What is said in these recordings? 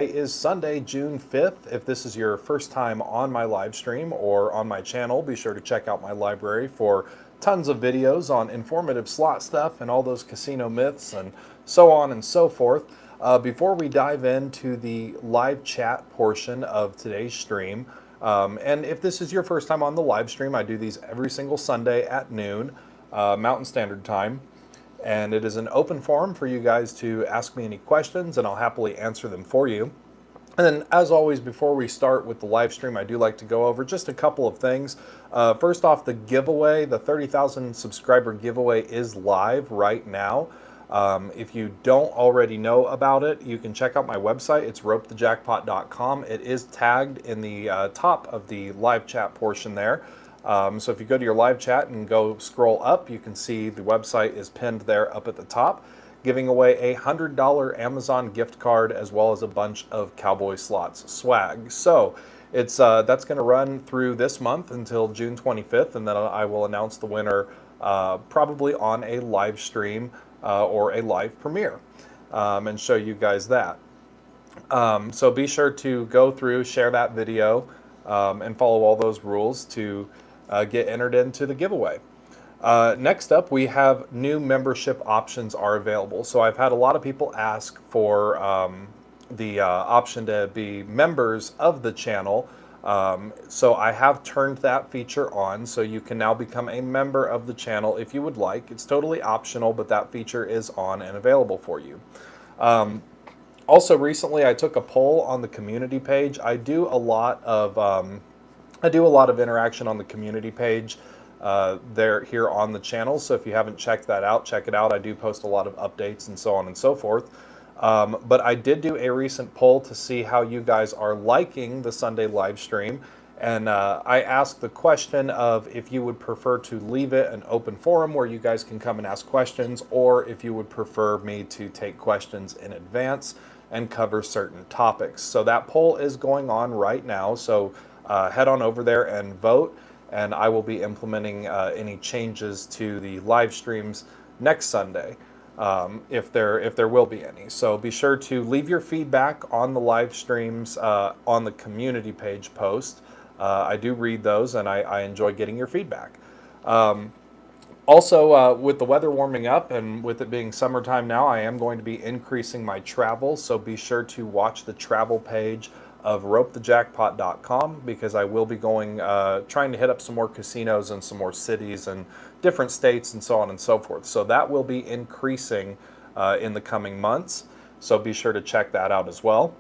Today is Sunday, June 5th. If this is your first time on my live stream or on my channel, be sure to check out my library for tons of videos on informative slot stuff and all those casino myths and so on and so forth. Before we dive into the live chat portion of today's stream, and if this is your first time on the live stream, I do these every single Sunday at noon, Mountain Standard Time. And it is an open forum for you guys to ask me any questions, and I'll happily answer them for you. And then, as always, before we start with the live stream, I do like to go over just a couple of things. First off, the giveaway, the 30,000 subscriber giveaway is live right now. If you don't already know about it, you can check out my website. It's ropethejackpot.com. It is tagged in the top of the live chat portion there. So if you go to your live chat and go scroll up, you can see the website is pinned there up at the top, giving away a $100 Amazon gift card as well as a bunch of Cowboy Slots swag. So it's that's going to run through this month until June 25th, and then I will announce the winner probably on a live stream or a live premiere and show you guys that. So be sure to go through, share that video, and follow all those rules to get entered into the giveaway. Next up, we have new membership options are available. So I've had a lot of people ask for the option to be members of the channel. So I have turned that feature on, so you can now become a member of the channel if you would like. It's totally optional, but that feature is on and available for you. Also, recently I took a poll on the community page. I do a lot of interaction on the community page here on the channel. So if you haven't checked that out, check it out. I do post a lot of updates and so on and so forth. But I did do a recent poll to see how you guys are liking the Sunday live stream. And I asked the question of if you would prefer to leave it an open forum where you guys can come and ask questions, or if you would prefer me to take questions in advance and cover certain topics. So that poll is going on right now. So head on over there and vote, and I will be implementing any changes to the live streams next Sunday, if there will be any. So be sure to leave your feedback on the live streams on the community page post. I do read those, and I enjoy getting your feedback. Also, with the weather warming up and with it being summertime now, I am going to be increasing my travel, so be sure to watch the travel page of ropethejackpot.com, because I will be going, trying to hit up some more casinos and some more cities and different states and so on and so forth. So that will be increasing in the coming months. So be sure to check that out as well.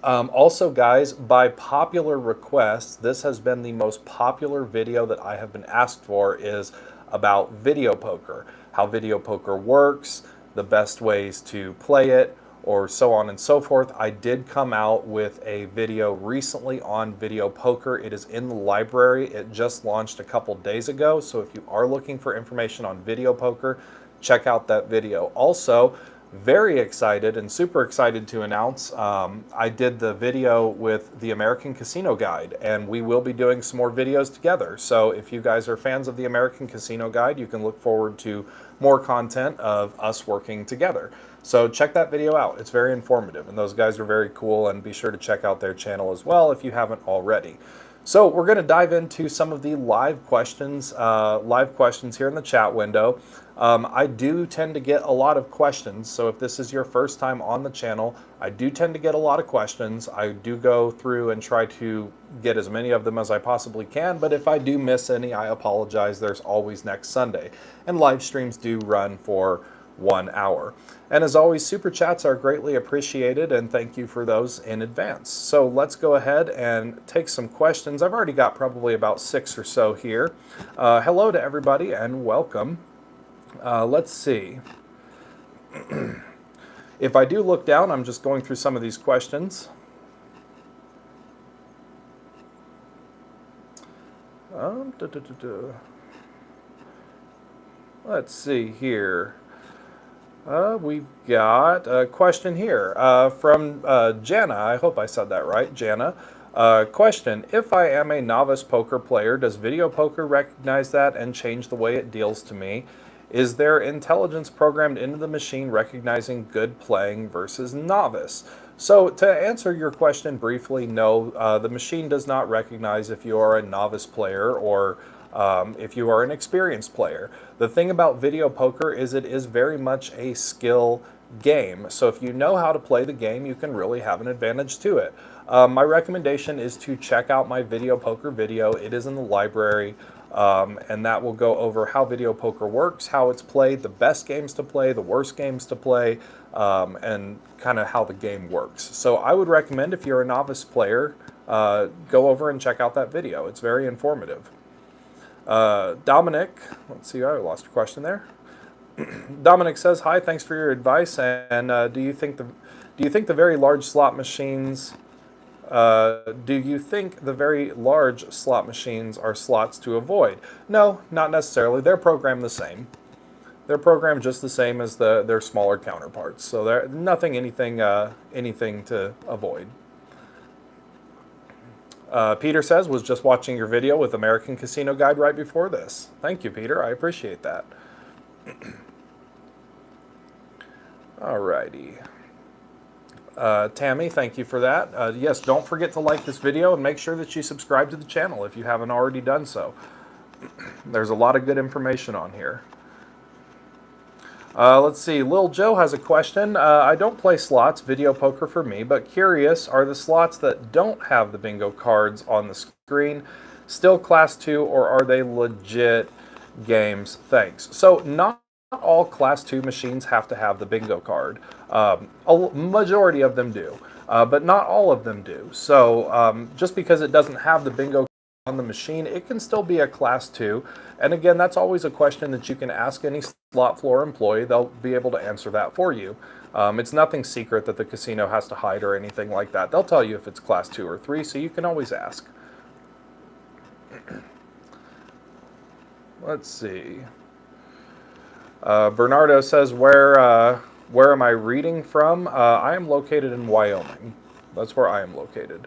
Also, guys, by popular request, this has been the most popular video that I have been asked for, is about video poker, how video poker works, the best ways to play it, or so on and so forth. I did come out with a video recently on video poker. It is in the library. It just launched a couple days ago. So if you are looking for information on video poker, check out that video. Also, very excited and super excited to announce I did the video with the American Casino Guide, and we will be doing some more videos together. So if you guys are fans of the American Casino Guide, you can look forward to more content of us working together. So check that video out. It's very informative, and those guys are very cool, and be sure to check out their channel as well if you haven't already. So we're going to dive into some of the live questions here in the chat window. I do tend to get a lot of questions, so if this is your first time on the channel, I do tend to get a lot of questions. I do go through and try to get as many of them as I possibly can, but if I do miss any, I apologize. There's always next Sunday, and live streams do run for 1 hour. And as always, super chats are greatly appreciated, and thank you for those in advance. So let's go ahead and take some questions. I've already got probably about 6 or so here. Hello to everybody and welcome. Let's see. If I do look down, I'm just going through some of these questions. Let's see here. We've got a question here from Jana. I hope I said that right, Jana. Question: if I am a novice poker player, does video poker recognize that and change the way it deals to me? Is there intelligence programmed into the machine recognizing good playing versus novice? So to answer your question briefly, no, the machine does not recognize if you are a novice player or if you are an experienced player. The thing about video poker is it is very much a skill game. So if you know how to play the game, you can really have an advantage to it. My recommendation is to check out my video poker video. It is in the library. And that will go over how video poker works, how it's played, the best games to play, the worst games to play, and kind of how the game works. So I would recommend, if you're a novice player, go over and check out that video. It's very informative. Dominic, let's see, I lost a question there. Dominic says, "Hi, thanks for your advice. And do you think the very large slot machines do you think the very large slot machines are slots to avoid?" No, not necessarily. They're programmed the same. They're programmed just the same as their smaller counterparts. So they're anything to avoid. Peter says, "Was just watching your video with American Casino Guide right before this." Thank you, Peter. I appreciate that. Alrighty. Tammy, thank you for that. Yes, don't forget to like this video and make sure that you subscribe to the channel if you haven't already done so. There's a lot of good information on here. Let's see, Lil Joe has a question. "I don't play slots, video poker for me, but curious, are the slots that don't have the bingo cards on the screen still Class 2, or are they legit games? Thanks." So not all Class 2 machines have to have the bingo card. A majority of them do, but not all of them do. So just because it doesn't have the bingo on the machine, it can still be a Class 2. And again, that's always a question that you can ask any slot floor employee. They'll be able to answer that for you. It's nothing secret that the casino has to hide or anything like that. They'll tell you if it's Class 2 or 3, so you can always ask. Let's see. Bernardo says, where am I reading from? I am located in Wyoming. That's where I am located.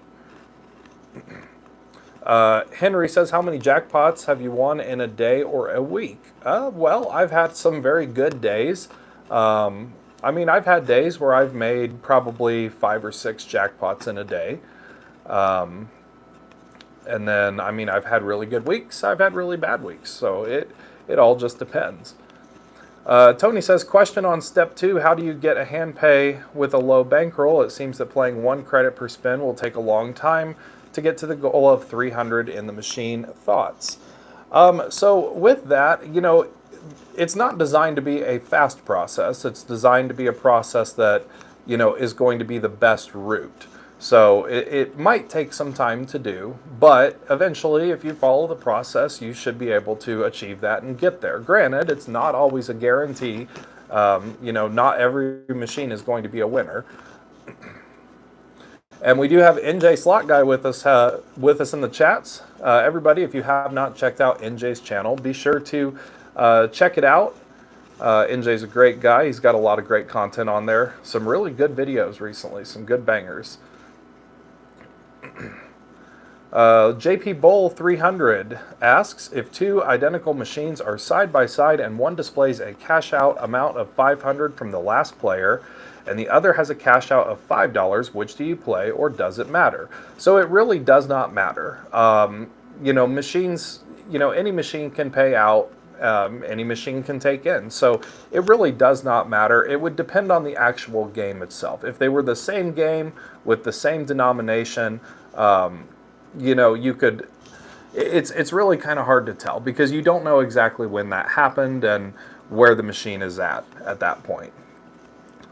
Henry says, "How many jackpots have you won in a day or a week?" Well, I've had some very good days. I mean, I've had days where I've made probably 5 or 6 jackpots in a day. And then, I mean, I've had really good weeks. I've had really bad weeks. So it all just depends. Tony says, "Question on step 2, how do you get a hand pay with a low bankroll? It seems that playing 1 credit per spin will take a long time to get to the goal of 300 in the machine. Thoughts?" So with that, you know, it's not designed to be a fast process. It's designed to be a process that, you know, is going to be the best route. So it might take some time to do, but eventually, if you follow the process, you should be able to achieve that and get there. Granted, it's not always a guarantee. You know, not every machine is going to be a winner. And we do have NJ Slot Guy with us in the chats. Everybody, if you have not checked out NJ's channel, be sure to check it out. NJ's a great guy. He's got a lot of great content on there. Some really good videos recently, some good bangers. JP Bowl 300 asks, "If 2 identical machines are side by side and one displays a cash out amount of 500 from the last player and the other has a cash out of $5, which do you play, or does it matter?" So it really does not matter. You know, machines, you know, any machine can pay out, any machine can take in. So it really does not matter. It would depend on the actual game itself. If they were the same game with the same denomination, you know, you could, it's really kind of hard to tell because you don't know exactly when that happened and where the machine is at that point.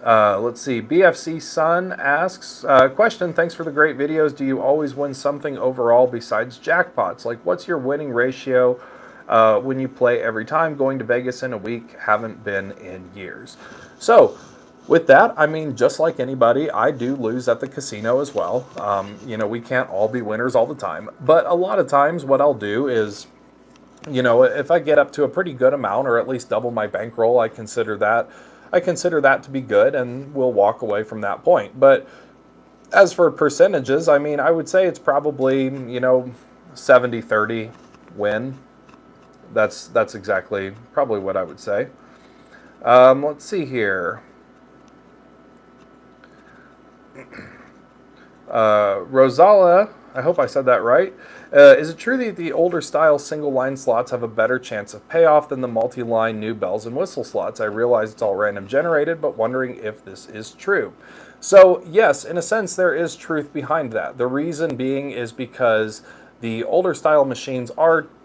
Let's see, BFC Sun asks, "Question, thanks for the great videos. Do you always win something overall besides jackpots? Like, what's your winning ratio when you play every time? Going to Vegas in a week, haven't been in years." So with that, I mean, just like anybody, I do lose at the casino as well. You know, we can't all be winners all the time. But a lot of times what I'll do is, you know, if I get up to a pretty good amount or at least double my bankroll, I consider that to be good, and we'll walk away from that point. But as for percentages, I mean, I would say it's probably, you know, 70-30 win. That's exactly probably what I would say. Let's see here. Rosala, I hope I said that right. Is it true that the older style single line slots have a better chance of payoff than the multi line new bells and whistle slots? I realize it's all random generated, but wondering if this is true. So, yes, in a sense, there is truth behind that. The reason being is because the older style machines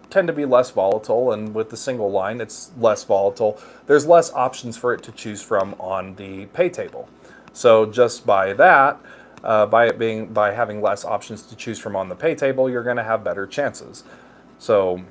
tend to be less volatile, and with the single line, it's less volatile. There's less options for it to choose from on the pay table. So, just by that, by having less options to choose from on the pay table, you're going to have better chances. So,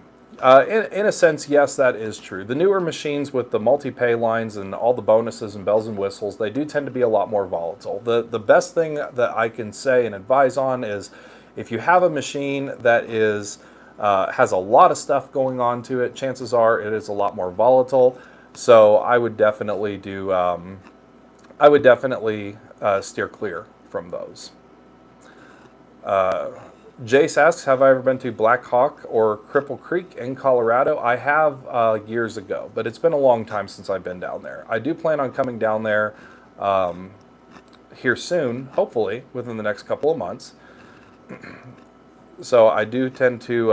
in a sense, yes, that is true. The newer machines with the multi-pay lines and all the bonuses and bells and whistles, they do tend to be a lot more volatile. The best thing that I can say and advise on is if you have a machine that has a lot of stuff going on to it, chances are it is a lot more volatile. So I would definitely steer clear from those. Jace asks, have I ever been to Black Hawk or Cripple Creek in Colorado? I have years ago, but it's been a long time since I've been down there. I do plan on coming down there here soon, hopefully within the next couple of months. So I do tend to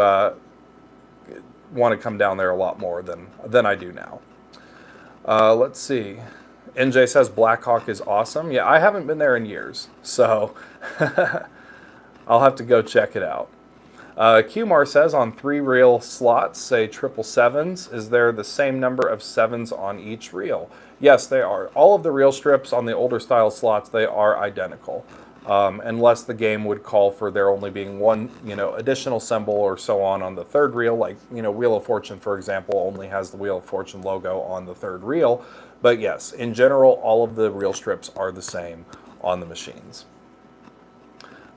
want to come down there a lot more than I do now. Let's see. NJ says Black Hawk is awesome. Yeah, I haven't been there in years, so I'll have to go check it out. QMar says on 3 reel slots, say 777s, is there the same number of 7s on each reel? Yes, they are. All of the reel strips on the older style slots, they are identical. Unless the game would call for there only being one, additional symbol or so on the third reel, like, Wheel of Fortune, for example, only has the Wheel of Fortune logo on the third reel. But yes, in general, all of the reel strips are the same on the machines.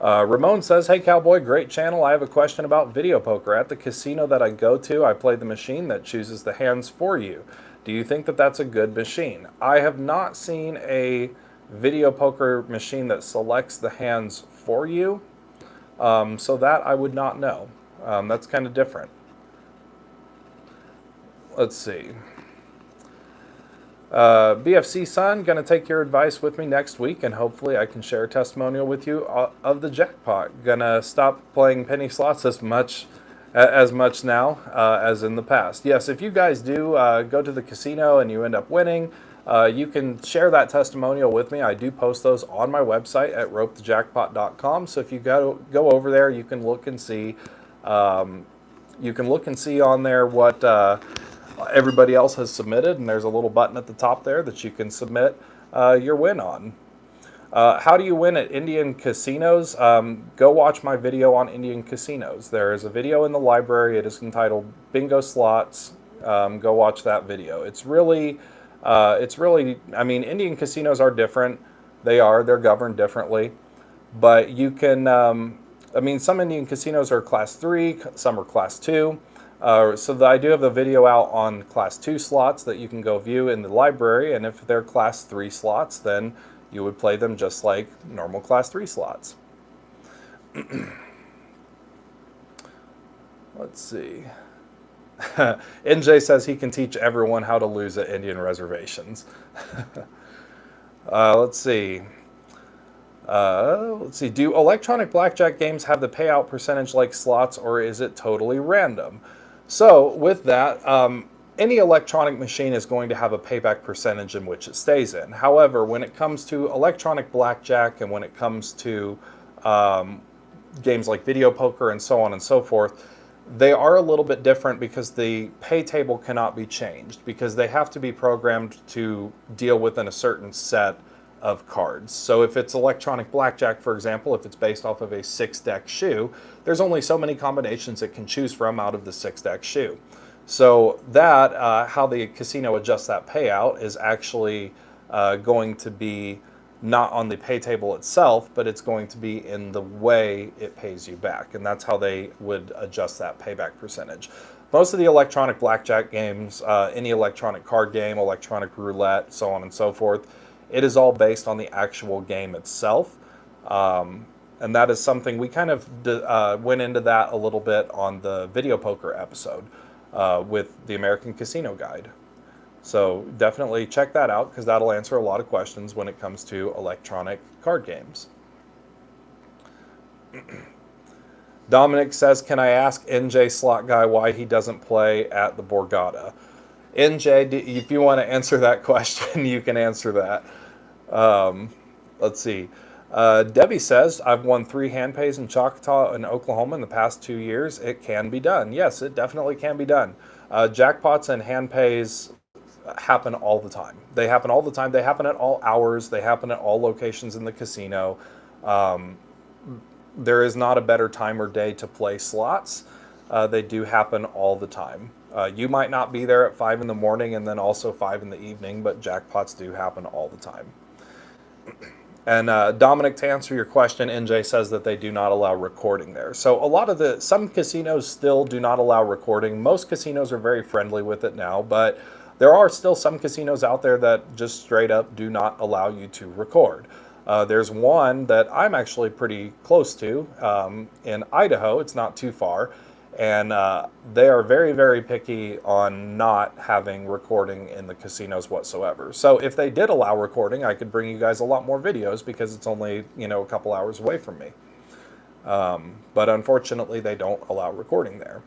Ramon says, hey Cowboy, great channel. I have a question about video poker. At the casino that I go to, I play the machine that chooses the hands for you. Do you think that that's a good machine? I have not seen a video poker machine that selects the hands for you, so that I would not know. That's kind of different. Let's see. BFC Son, going to take your advice with me next week, and hopefully I can share a testimonial with you of the jackpot. Going to stop playing penny slots as much now as in the past. Yes, if you guys do go to the casino and you end up winning, you can share that testimonial with me. I do post those on my website at ropethejackpot.com. So if you go over there, you can look and see. You can look and see on there what everybody else has submitted, and there's a little button at the top there that you can submit your win on. How do you win at Indian casinos? Go watch my video on Indian casinos. There is a video in the library. It is entitled Bingo Slots. Go watch that video. It's really, I mean, Indian casinos are different. They're governed differently. But you can, I mean, some Indian casinos are Class 3, some are Class 2. So I do have the video out on Class 2 slots that you can go view in the library, and if they're Class 3 slots, then you would play them just like normal Class 3 slots. Let's see. NJ says he can teach everyone how to lose at Indian reservations. Let's see. Do electronic blackjack games have the payout percentage like slots, or is it totally random? So with that, any electronic machine is going to have a payback percentage in which it stays in. However, when it comes to electronic blackjack and when it comes to games like video poker and so on and so forth, they are a little bit different because the pay table cannot be changed because they have to be programmed to deal within a certain set of cards. So if it's electronic blackjack, for example, if it's based off of a 6-deck shoe, there's only so many combinations it can choose from out of the 6-deck shoe. So that, how the casino adjusts that payout is actually going to be not on the pay table itself, but it's going to be in the way it pays you back. And that's how they would adjust that payback percentage. Most of the electronic blackjack games, any electronic card game, electronic roulette, so on and so forth, it is all based on the actual game itself. And that is something we kind of went into that a little bit on the video poker episode with the American Casino Guide. So definitely check that out because that'll answer a lot of questions when it comes to electronic card games. Dominic says, can I ask NJ Slot Guy why he doesn't play at the Borgata? NJ, if you want to answer that question, you can answer that. Let's see. Debbie says, I've won 3 hand pays in Choctaw and Oklahoma in the past 2 years. It can be done. Yes, it definitely can be done. Jackpots and hand pays happen all the time. They happen all the time. They happen at all hours. They happen at all locations in the casino. There is not a better time or day to play slots. They do happen all the time. You might not be there at 5 in the morning and then also 5 in the evening, but jackpots do happen all the time. And Dominic, to answer your question, NJ says that they do not allow recording there. So some casinos still do not allow recording. Most casinos are very friendly with it now, but there are still some casinos out there that just straight up do not allow you to record. There's one that I'm actually pretty close to in Idaho. It's not too far. And they are very, very picky on not having recording in the casinos whatsoever. So if they did allow recording, I could bring you guys a lot more videos because it's only, a couple hours away from me. But unfortunately, they don't allow recording there.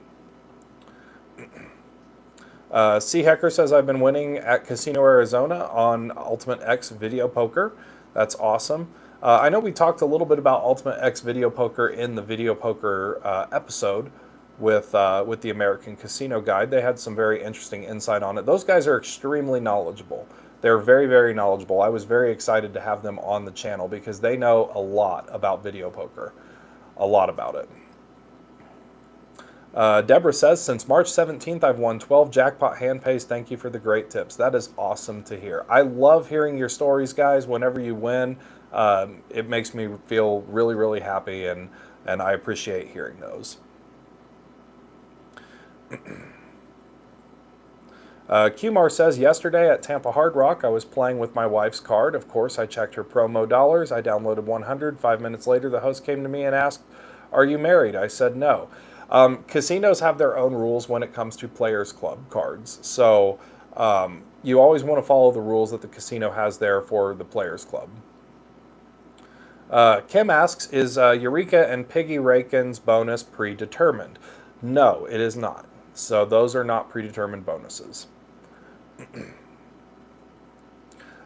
C. Hecker says, I've been winning at Casino Arizona on Ultimate X Video Poker. That's awesome. I know we talked a little bit about Ultimate X Video Poker in the Video Poker episode with the American Casino Guide. They had some very interesting insight on it. Those guys are extremely knowledgeable. They're very, very knowledgeable. I was very excited to have them on the channel because they know a lot about video poker. A lot about it. Deborah says, since March 17th, I've won 12 jackpot hand pays. Thank you for the great tips. That is awesome to hear. I love hearing your stories, guys. Whenever you win, it makes me feel really, really happy, and I appreciate hearing those. Qmar says, yesterday at Tampa Hard Rock, I was playing with my wife's card. Of course, I checked her promo dollars. I downloaded 100. 5 minutes later, the host came to me and asked, are you married? I said no. Casinos have their own rules when it comes to Players Club cards. So you always want to follow the rules that the casino has there for the Players Club. Kim asks, is Eureka and Piggy Rakin's bonus predetermined? No, it is not. So those are not predetermined bonuses.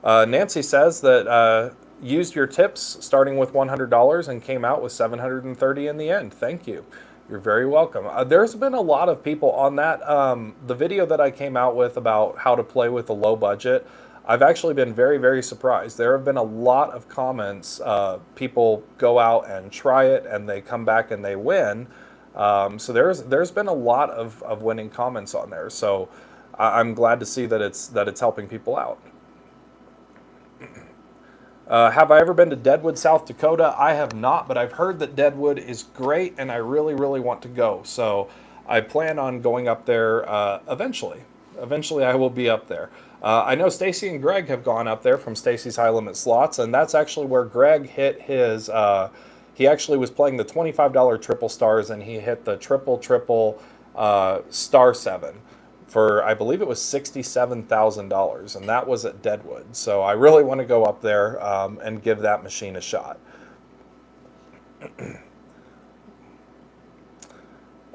Nancy says that used your tips starting with $100 and came out with $730 in the end. Thank you. You're very welcome. There's been a lot of people on that. The video that I came out with about how to play with a low budget, I've actually been very, very surprised. There have been a lot of comments. People go out and try it and they come back and they win. So there's been a lot of winning comments on there. So I'm glad to see that it's helping people out. Have I ever been to Deadwood, South Dakota? I have not, but I've heard that Deadwood is great, and I really, really want to go. So I plan on going up there eventually. Eventually, I will be up there. I know Stacy and Greg have gone up there from Stacy's High Limit Slots, and that's actually where Greg hit his... he actually was playing the $25 triple stars, and he hit the triple star 7 for, I believe it was $67,000, and that was at Deadwood. So I really want to go up there and give that machine a shot.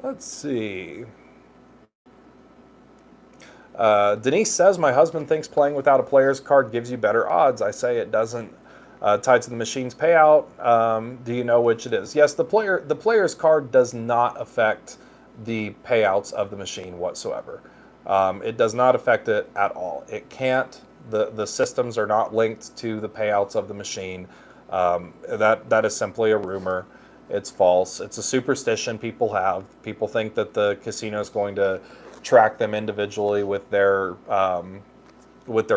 Let's see. Denise says, my husband thinks playing without a player's card gives you better odds. I say it doesn't. Tied to the machine's payout. Do you know which it is? Yes, the player's card does not affect the payouts of the machine whatsoever. It does not affect it at all. It can't. The systems are not linked to the payouts of the machine. That is simply a rumor. It's false. It's a superstition people have. People think that the casino is going to track them individually with their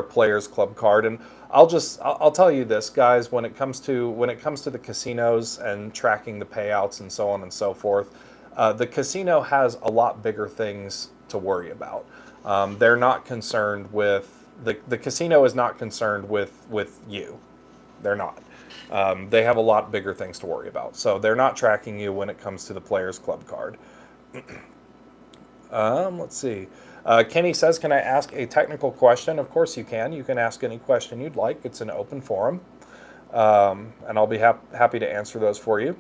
Players Club card. And I'll tell you this, guys, when it comes to the casinos and tracking the payouts and so on and so forth, the casino has a lot bigger things to worry about. They're not concerned with the casino is not concerned with you. They're not. They have a lot bigger things to worry about. So they're not tracking you when it comes to the Players Club card. Let's see. Kenny says, can I ask a technical question? Of course you can. You can ask any question you'd like. It's an open forum. And I'll be happy to answer those for you.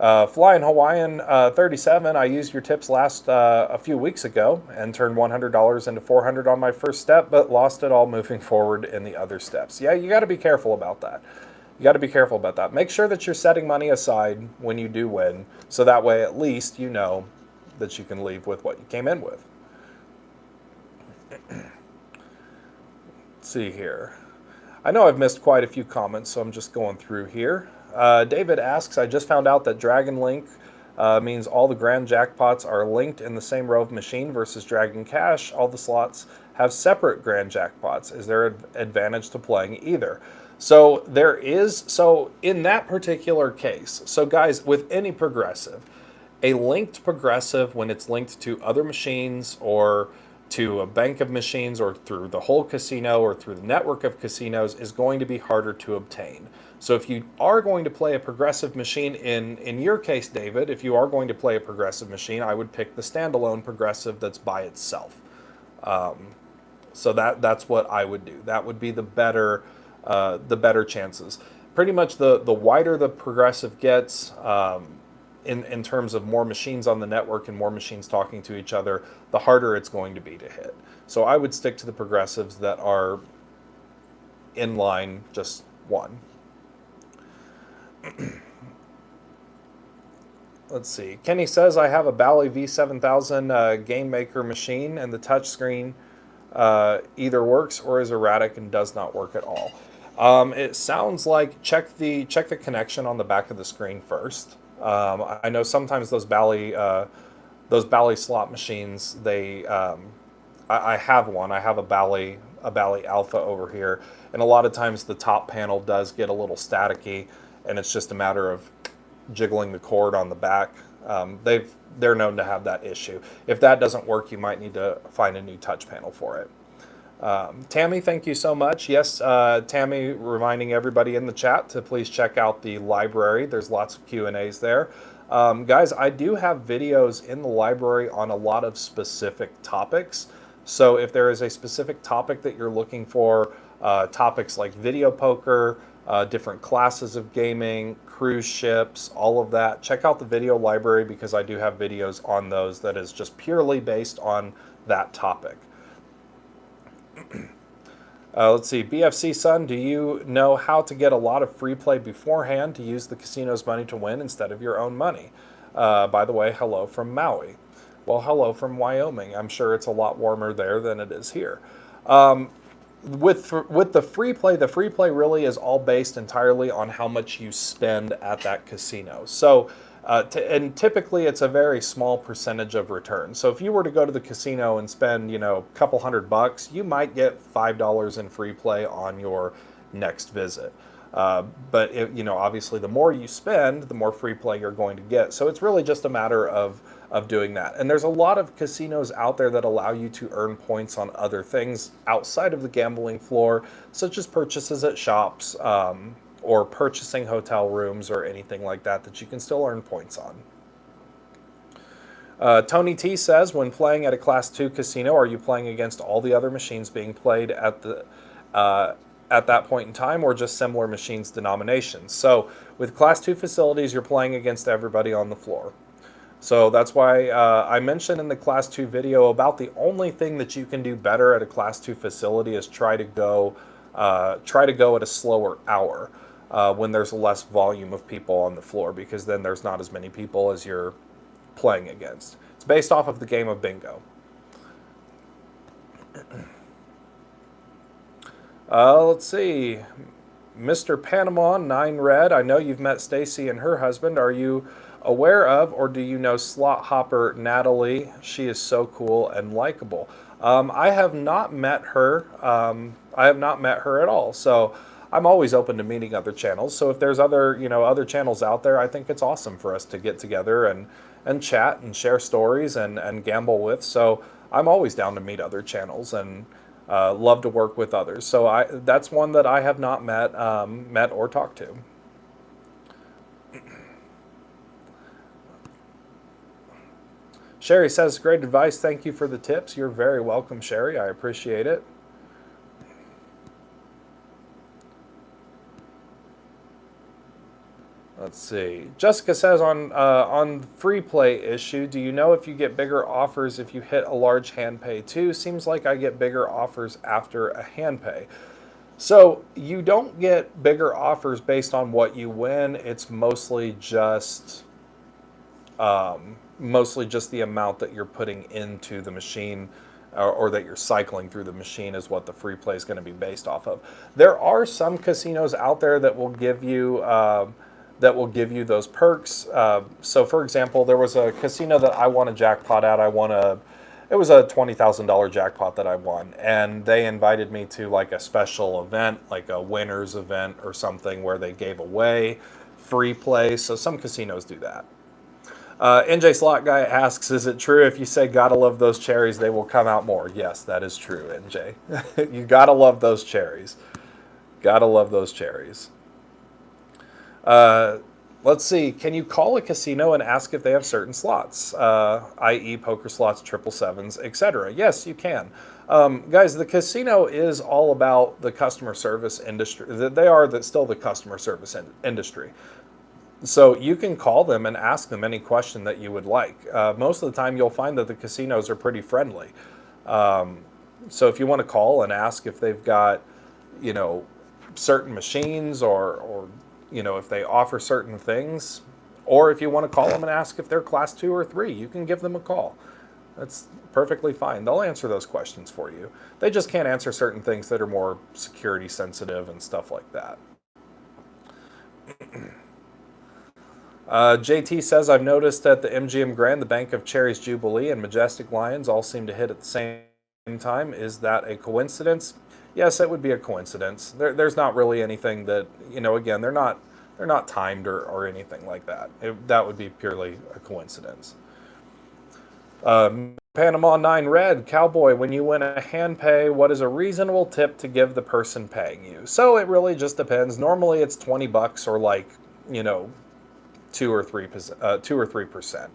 Flying Hawaiian 37, I used your tips a few weeks ago and turned $100 into 400 on my first step, but lost it all moving forward in the other steps. Yeah, you got to be careful about that. You got to be careful about that. Make sure that you're setting money aside when you do win, so that way at least you know that you can leave with what you came in with. Let's see here. I know I've missed quite a few comments, so I'm just going through here. David asks, I just found out that Dragon Link means all the grand jackpots are linked in the same row of machine versus Dragon Cash. All the slots have separate grand jackpots. Is there an advantage to playing either? So there is, so in that particular case, so guys, with any progressive, a linked progressive, when it's linked to other machines or to a bank of machines or through the whole casino or through the network of casinos, is going to be harder to obtain. So if you are going to play a progressive machine, in your case, David, if you are going to play a progressive machine, I would pick the standalone progressive that's by itself. So that's what I would do. That would be the better chances. Pretty much the wider the progressive gets, in terms of more machines on the network and more machines talking to each other, the harder it's going to be to hit. So I would stick to the progressives that are in line just one. Let's see. Kenny says, I have a Bally V7000 Game Maker machine, and the touchscreen either works or is erratic and does not work at all. It sounds like check the connection on the back of the screen first. I know sometimes those Bally slot machines, they I have one. I have a Bally Alpha over here, and a lot of times the top panel does get a little staticky, and it's just a matter of jiggling the cord on the back. They're known to have that issue. If that doesn't work, you might need to find a new touch panel for it. Tammy, thank you so much. Yes, Tammy, reminding everybody in the chat to please check out the library. There's lots of Q&As there. Guys, I do have videos in the library on a lot of specific topics. So if there is a specific topic that you're looking for, topics like video poker, different classes of gaming, cruise ships, all of that, check out the video library, because I do have videos on those that is just purely based on that topic. Let's see, BFC Son, do you know how to get a lot of free play beforehand to use the casino's money to win instead of your own money? By the way, hello from Maui. Well, hello from Wyoming. I'm sure it's a lot warmer there than it is here. With the free play really is all based entirely on how much you spend at that casino. So, and typically it's a very small percentage of return. So if you were to go to the casino and spend, a couple $100, you might get $5 in free play on your next visit. But obviously the more you spend, the more free play you're going to get. So it's really just a matter of doing that. And there's a lot of casinos out there that allow you to earn points on other things outside of the gambling floor, such as purchases at shops, or purchasing hotel rooms or anything like that you can still earn points on. Tony T says, when playing at a Class 2 casino, are you playing against all the other machines being played at that point in time, or just similar machines denominations? So with Class 2 facilities, you're playing against everybody on the floor. So that's why I mentioned in the Class 2 video about the only thing that you can do better at a Class 2 facility is try to go at a slower hour when there's less volume of people on the floor, because then there's not as many people as you're playing against. It's based off of the game of bingo. Let's see. Mr. Panama 9 Red, I know you've met Stacy and her husband. Are you aware of, or do you know Slot Hopper Natalie? She is so cool and likable. I have not met her. I have not met her at all. So I'm always open to meeting other channels. So if there's other channels out there, I think it's awesome for us to get together and chat and share stories and gamble with. So I'm always down to meet other channels and love to work with others. So that's one that I have not met or talked to. Sherry says, great advice. Thank you for the tips. You're very welcome, Sherry. I appreciate it. Let's see. Jessica says on free play issue, do you know if you get bigger offers if you hit a large hand pay too? Seems like I get bigger offers after a hand pay. So you don't get bigger offers based on what you win. It's mostly just the amount that you're putting into the machine, or that you're cycling through the machine is what the free play is going to be based off of. There are some casinos out there that will give you those perks. So, for example, there was a casino that I won a jackpot at. It was a $20,000 jackpot that I won, and they invited me to like a special event, like a winners event or something, where they gave away free play. So some casinos do that. NJ Slot Guy asks, is it true if you say gotta love those cherries, they will come out more? Yes, that is true, NJ. You gotta love those cherries. Gotta love those cherries. Let's see. Can you call a casino and ask if they have certain slots, i.e. poker slots, 777s, etc.? Yes, you can. Guys, the casino is all about the customer service industry. They are still the customer service industry. So you can call them and ask them any question that you would like. Most of the time, you'll find that the casinos are pretty friendly. So if you want to call and ask if they've got, certain machines, or if they offer certain things, or if you want to call them and ask if they're class 2 or 3, you can give them a call. That's perfectly fine. They'll answer those questions for you. They just can't answer certain things that are more security sensitive and stuff like that. JT says, I've noticed at the MGM Grand, the Bank of Cherries Jubilee and Majestic Lions all seem to hit at the same time. Is that a coincidence? Yes, it would be a coincidence. There's not really anything that, again, they're not timed or anything like that. That would be purely a coincidence. Panama 9 Red, Cowboy, when you win a hand pay, what is a reasonable tip to give the person paying you? So it really just depends. Normally it's $20 or like, 2 or 3%.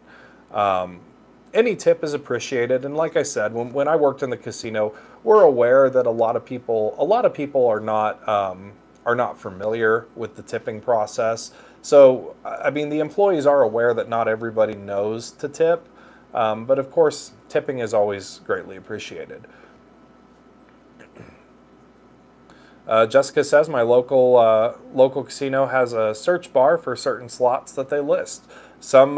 Any tip is appreciated, and like I said, when I worked in the casino, we're aware that a lot of people are not familiar with the tipping process. So, I mean, the employees are aware that not everybody knows to tip, but of course, tipping is always greatly appreciated. Jessica says, my local casino has a search bar for certain slots that they list. Some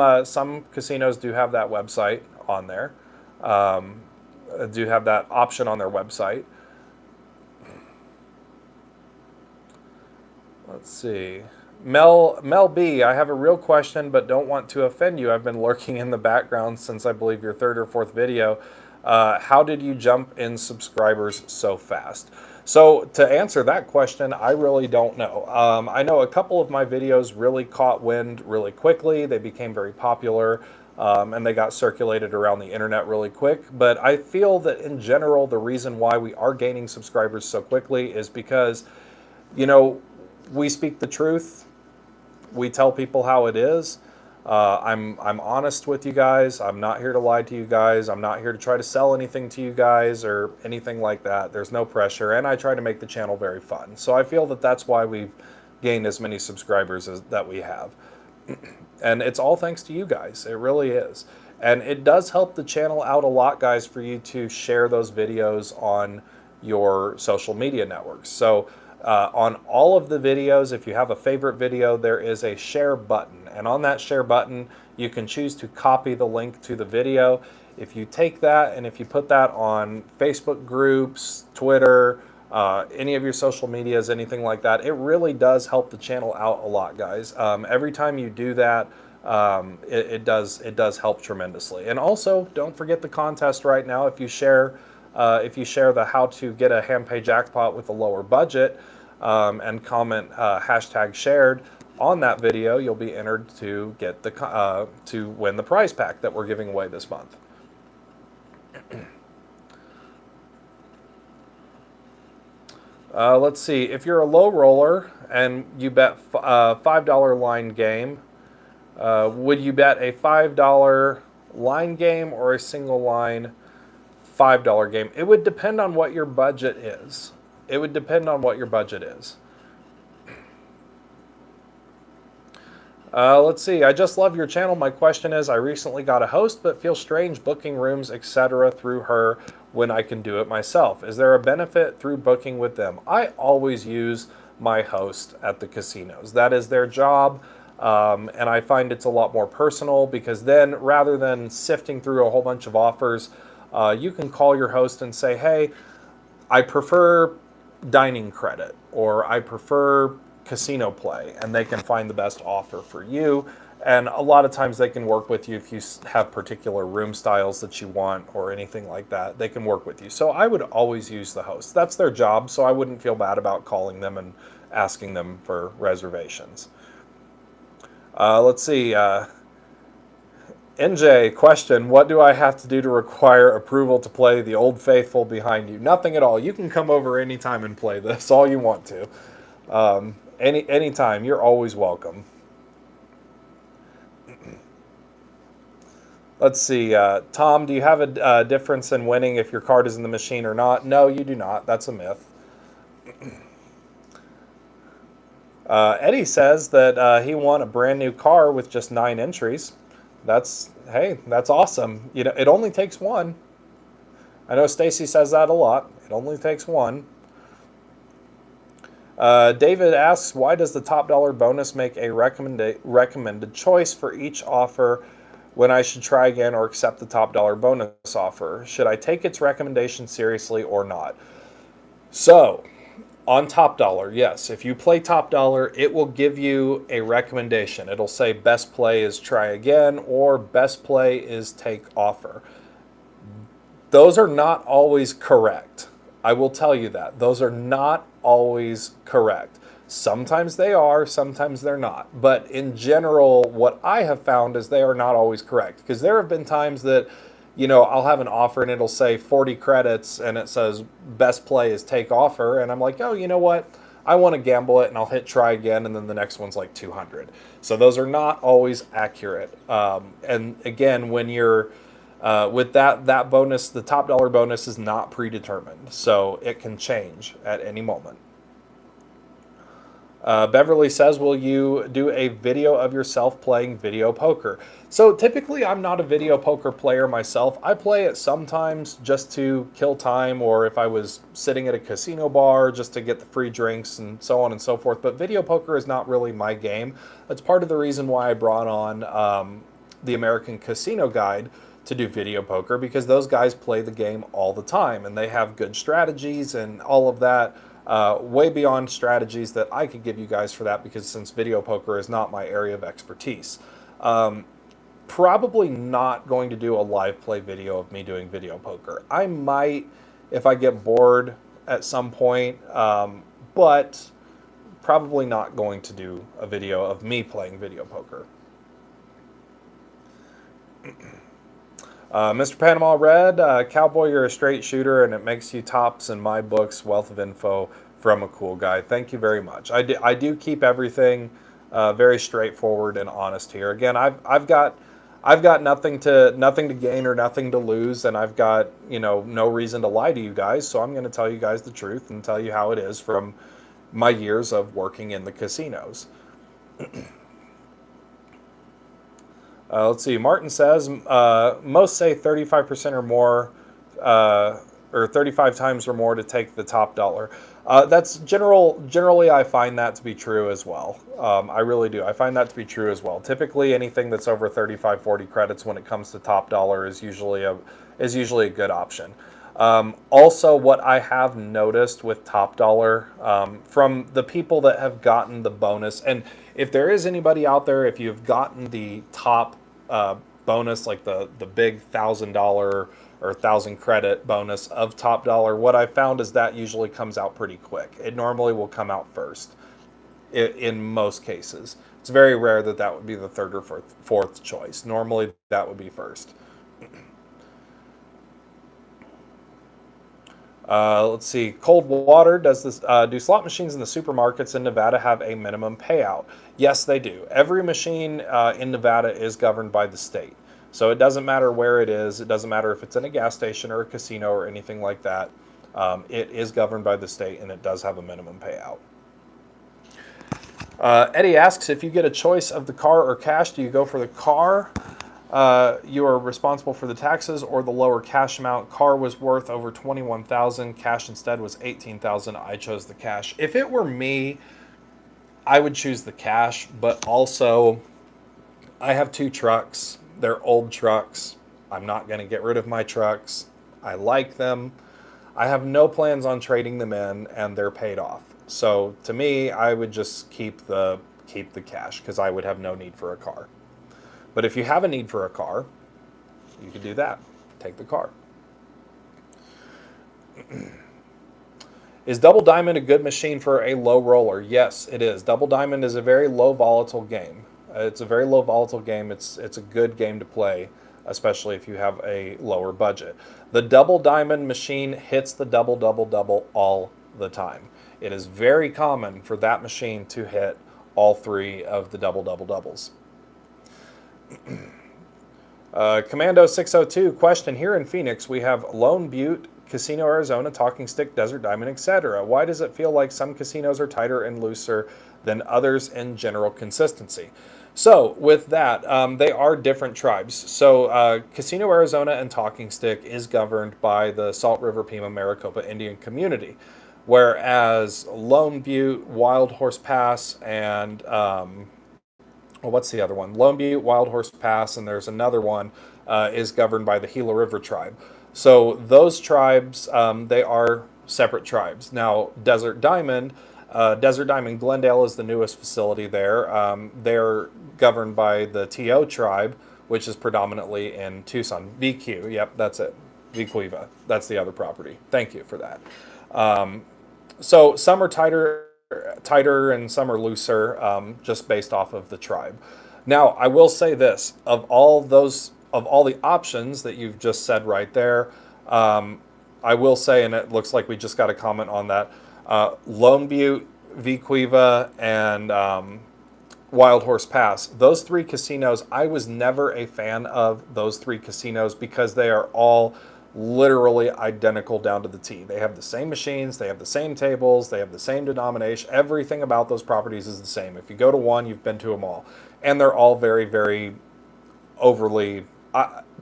casinos do have that website on there, do have that option on their website. Let's see. Mel B, I have a real question, but don't want to offend you. I've been lurking in the background since I believe your 3rd or 4th video. How did you jump in subscribers so fast? So to answer that question, I really don't know. I know a couple of my videos really caught wind really quickly. They became very popular, and they got circulated around the internet really quick. But I feel that in general, the reason why we are gaining subscribers so quickly is because, we speak the truth. We tell people how it is. I'm honest with you guys. I'm not here to lie to you guys. I'm not here to try to sell anything to you guys or anything like that. There's no pressure, and I try to make the channel very fun. So I feel that that's why we've gained as many subscribers as that we have. And it's all thanks to you guys. It really is. And it does help the channel out a lot, guys, for you to share those videos on your social media networks. So on all of the videos, if you have a favorite video, there is a share button. And on that share button, you can choose to copy the link to the video. If you take that and if you put that on Facebook groups, Twitter, any of your social medias, anything like that, it really does help the channel out a lot, guys. Every time you do that, it does help tremendously. And also, don't forget the contest right now. If you share the how to get a hand pay jackpot with a lower budget, and comment hashtag shared on that video, you'll be entered to get to win the prize pack that we're giving away this month. Let's see. If you're a low roller and you bet $5 line game, would you bet a $5 line game or a single line $5 game? It would depend on what your budget is. It would depend on what your budget is. Let's see. I just love your channel. My question is, I recently got a host, but feel strange booking rooms, etc. through her when I can do it myself. Is there a benefit through booking with them? I always use my host at the casinos. That is their job. And I find it's a lot more personal because then rather than sifting through a whole bunch of offers, you can call your host and say, hey, I prefer dining credit or I prefer casino play, and they can find the best offer for you. And a lot of times they can work with you if you have particular room styles that you want or anything like that. They can work with you. So I would always use the host. That's their job, so I wouldn't feel bad about calling them and asking them for reservations. Let's see. NJ, question, what do I have to do to require approval to play the Old Faithful behind you? Nothing at all. You can come over anytime and play this, all you want to. Anytime, you're always welcome. Let's see, Tom, do you have a difference in winning if your card is in the machine or not? No, you do not. That's a myth. Eddie says that he won a brand new car with just 9 entries. Hey, that's awesome. You know, it only takes one. I know Stacy says that a lot. It only takes one. David asks, why does the top dollar bonus make a recommended choice for each offer when I should try again or accept the top dollar bonus offer? Should I take its recommendation seriously or not? So, on Top Dollar, yes. If you play Top Dollar, it will give you a recommendation. It'll say best play is try again or best play is take offer. Those are not always correct. I will tell you that. Those are not always correct. Sometimes they are, sometimes they're not. But in general, what I have found is they are not always correct. Because there have been times that, you know, I'll have an offer and it'll say 40 credits and it says best play is take offer. And I'm like, oh, you know what? I want to gamble it and I'll hit try again. And then the next one's like 200. So those are not always accurate. And again, when you're with that bonus, the top dollar bonus is not predetermined. So it can change at any moment. Beverly says, will you do a video of yourself playing video poker? So typically I'm not a video poker player myself. I play it sometimes just to kill time, or if I was sitting at a casino bar just to get the free drinks and so on and so forth. But video poker is not really my game. That's part of the reason why I brought on the American Casino Guide to do video poker, because those guys play the game all the time and they have good strategies and all of that. Way beyond strategies that I could give you guys for that, because since video poker is not my area of expertise. Probably not going to do a live play video of me doing video poker. I might if I get bored at some point, but probably not going to do a video of me playing video poker. Mr. Panama Red, Cowboy, you're a straight shooter, and it makes you tops in my books. Wealth of info from a cool guy. Thank you very much. I do keep everything very straightforward and honest here. Again, I've got nothing to gain or nothing to lose, and I've got, you know, no reason to lie to you guys. So I'm going to tell you guys the truth and tell you how it is from my years of working in the casinos. Let's see. Martin says, most say 35% or more, or 35 times or more to take the top dollar. That's generally I find that to be true as well. I really do. I find that to be true as well. Typically anything that's over 35, 40 credits when it comes to top dollar is usually a good option. Also, what I have noticed with top dollar, from the people that have gotten the bonus, and if there is anybody out there, if you've gotten the top bonus, like the big $1,000 or 1,000 credit bonus of top dollar, what I found is that usually comes out pretty quick. It normally will come out first in most cases. It's very rare that would be the third or fourth choice. Normally that would be first. Let's see. Cold water. Does this do slot machines in the supermarkets in Nevada have a minimum payout? Yes, they do. Every machine in Nevada is governed by the state. So it doesn't matter where it is. It doesn't matter if it's in a gas station or a casino or anything like that. It is governed by the state, and it does have a minimum payout. Eddie asks, if you get a choice of the car or cash, do you go for the car? You are responsible for the taxes or the lower cash amount. Car was worth over 21,000. Cash instead was 18,000. I chose the cash. If it were me, I would choose the cash, but also I have 2 trucks. They're old trucks. I'm not going to get rid of my trucks. I like them. I have no plans on trading them in, and they're paid off. So to me, I would just keep the cash because I would have no need for a car. But if you have a need for a car, you could do that. Take the car. Is Double Diamond a good machine for a low roller? Yes, it is. Double Diamond is a very low volatile game. It's a very low volatile game. It's a good game to play, especially if you have a lower budget. The Double Diamond machine hits the double, double, double all the time. It is very common for that machine to hit all 3 of the double, double, doubles. Commando 602 question: here in Phoenix we have Lone Butte, Casino Arizona, Talking Stick, Desert Diamond, etc. Why does it feel like some casinos are tighter and looser than others in general consistency? So with that, they are different tribes. So Casino Arizona and Talking Stick is governed by the Salt River Pima Maricopa Indian community, whereas Lone Butte, Wild Horse Pass, and well, what's the other one? Lone Butte, Wild Horse Pass, and there's another one is governed by the Gila River tribe. So those tribes, they are separate tribes. Now, Desert Diamond Glendale is the newest facility there. They're governed by the TO tribe, which is predominantly in Tucson. VQ, yep, that's it. VQuiva, that's the other property. Thank you for that. So some are tighter and some are looser, just based off of the tribe. Now, I will say this: of all the options that you've just said right there, I will say, and it looks like we just got a comment on that, Lone Butte, VQuiva, and Wild Horse Pass. Those 3 casinos, I was never a fan of those 3 casinos because they are all literally identical down to the T. They have the same machines, they have the same tables, they have the same denomination. Everything about those properties is the same. If you go to one, you've been to them all. And they're all very, very overly,